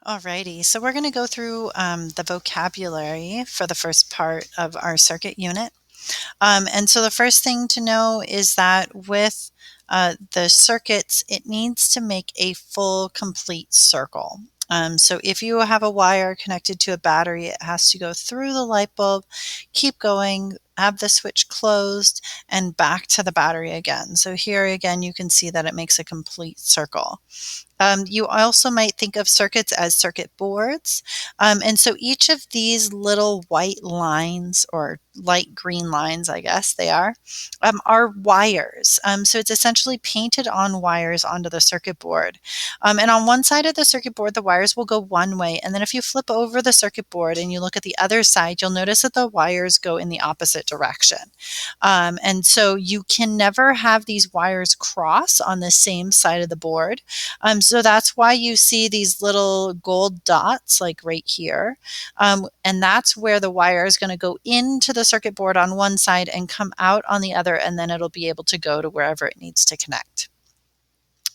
Alrighty, so we're going to go through the vocabulary for the first part of our circuit unit. And so the first thing to know is that with the circuits, it needs to make a full, complete circle. So if you have a wire connected to a battery, it has to go through the light bulb, keep going, have the switch closed, and back to the battery again. So here again, you can see that it makes a complete circle. You also might think of circuits as circuit boards. And so each of these little white lines, or light green lines, I guess they are wires. So it's essentially painted on wires onto the circuit board. And on one side of the circuit board, the wires will go one way. And then if you flip over the circuit board and you look at the other side, you'll notice that the wires go in the opposite direction. And so you can never have these wires cross on the same side of the board. So that's why you see these little gold dots like right here. And that's where the wire is going to go into the circuit board on one side and come out on the other, and then it'll be able to go to wherever it needs to connect.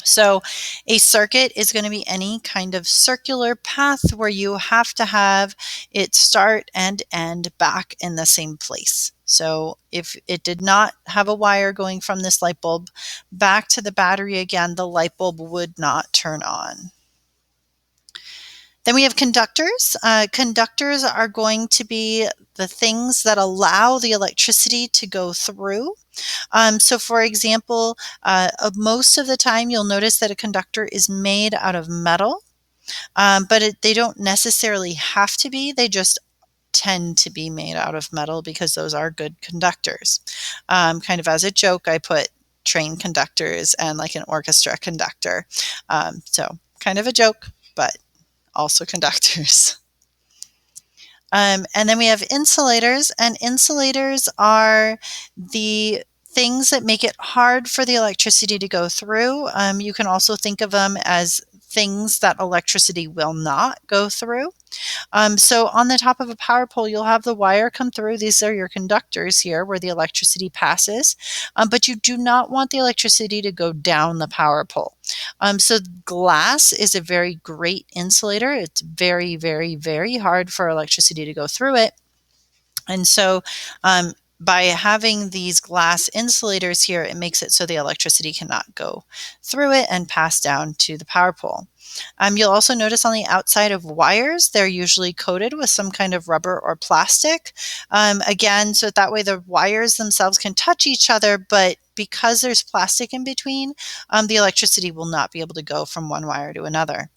So a circuit is going to be any kind of circular path where you have to have it start and end back in the same place. So if it did not have a wire going from this light bulb back to the battery again, the light bulb would not turn on. Then we have conductors. Conductors are going to be the things that allow the electricity to go through. So for example, most of the time you'll notice that a conductor is made out of metal, but they don't necessarily have to be. They just tend to be made out of metal because those are good conductors. Kind of as a joke, I put train conductors and like an orchestra conductor. So kind of a joke, but also conductors. And then we have insulators, and insulators are the things that make it hard for the electricity to go through. You can also think of them as things that electricity will not go through. So on the top of a power pole, you'll have the wire come through. These are your conductors here where the electricity passes, but you do not want the electricity to go down the power pole. So glass is a very great insulator. It's very, very, very hard for electricity to go through it. And so by having these glass insulators here, it makes it so the electricity cannot go through it and pass down to the power pole. You'll also notice on the outside of wires, they're usually coated with some kind of rubber or plastic. Again, so that way the wires themselves can touch each other, but because there's plastic in between, the electricity will not be able to go from one wire to another.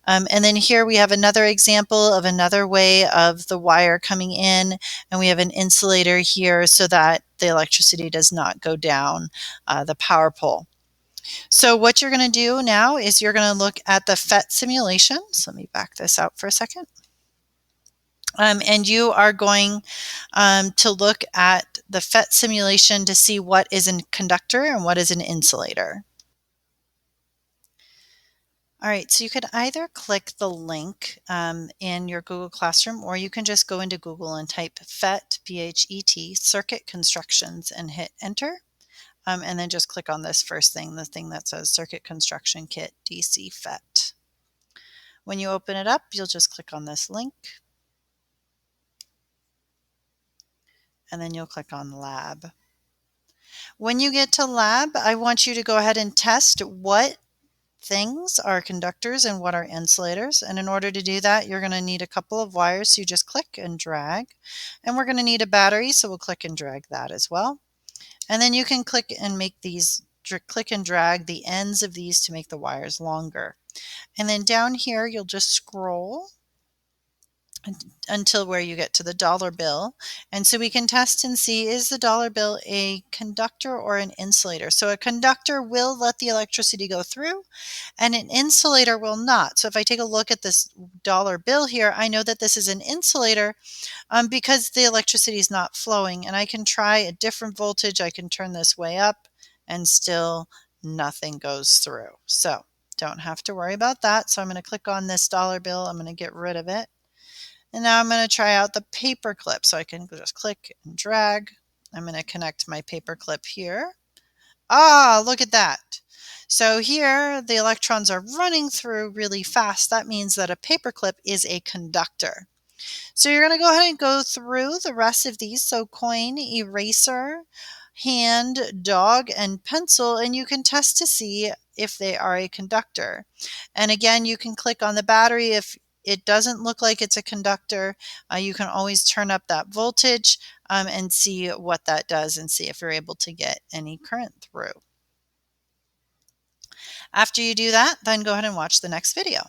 And then here we have another example of another way of the wire coming in, and we have an insulator here so that the electricity does not go down the power pole. So what you're going to do now is you're going to look at the PhET simulation. So let me back this out for a second. And you are going to look at the PhET simulation to see what is a conductor and what is an insulator. All right, so you could either click the link in your Google Classroom, or you can just go into Google and type PhET, PhET, circuit constructions, and hit enter. And then just click on this first thing, the thing that says Circuit Construction Kit DC PhET. When you open it up, you'll just click on this link. And then you'll click on Lab. When you get to Lab, I want you to go ahead and test what things are conductors and what are insulators. And in order to do that, you're going to need a couple of wires. So you just click and drag. And we're going to need a battery, so we'll click and drag that as well. And then you can click and make these, click and drag the ends of these to make the wires longer. And then down here, you'll just scroll until where you get to the dollar bill. And so we can test and see, is the dollar bill a conductor or an insulator? So a conductor will let the electricity go through, and an insulator will not. So if I take a look at this dollar bill here, I know that this is an insulator because the electricity is not flowing. And I can try a different voltage. I can turn this way up and still nothing goes through. So don't have to worry about that. So I'm going to click on this dollar bill. I'm going to get rid of it. And now I'm going to try out the paper clip. So I can just click and drag. I'm going to connect my paper clip here. Ah, look at that. So here the electrons are running through really fast. That means that a paperclip is a conductor. So you're going to go ahead and go through the rest of these. So coin, eraser, hand, dog, and pencil, and you can test to see if they are a conductor. And again, you can click on the battery. If it doesn't look like it's a conductor, you can always turn up that voltage and see what that does and see if you're able to get any current through. After you do that, then go ahead and watch the next video.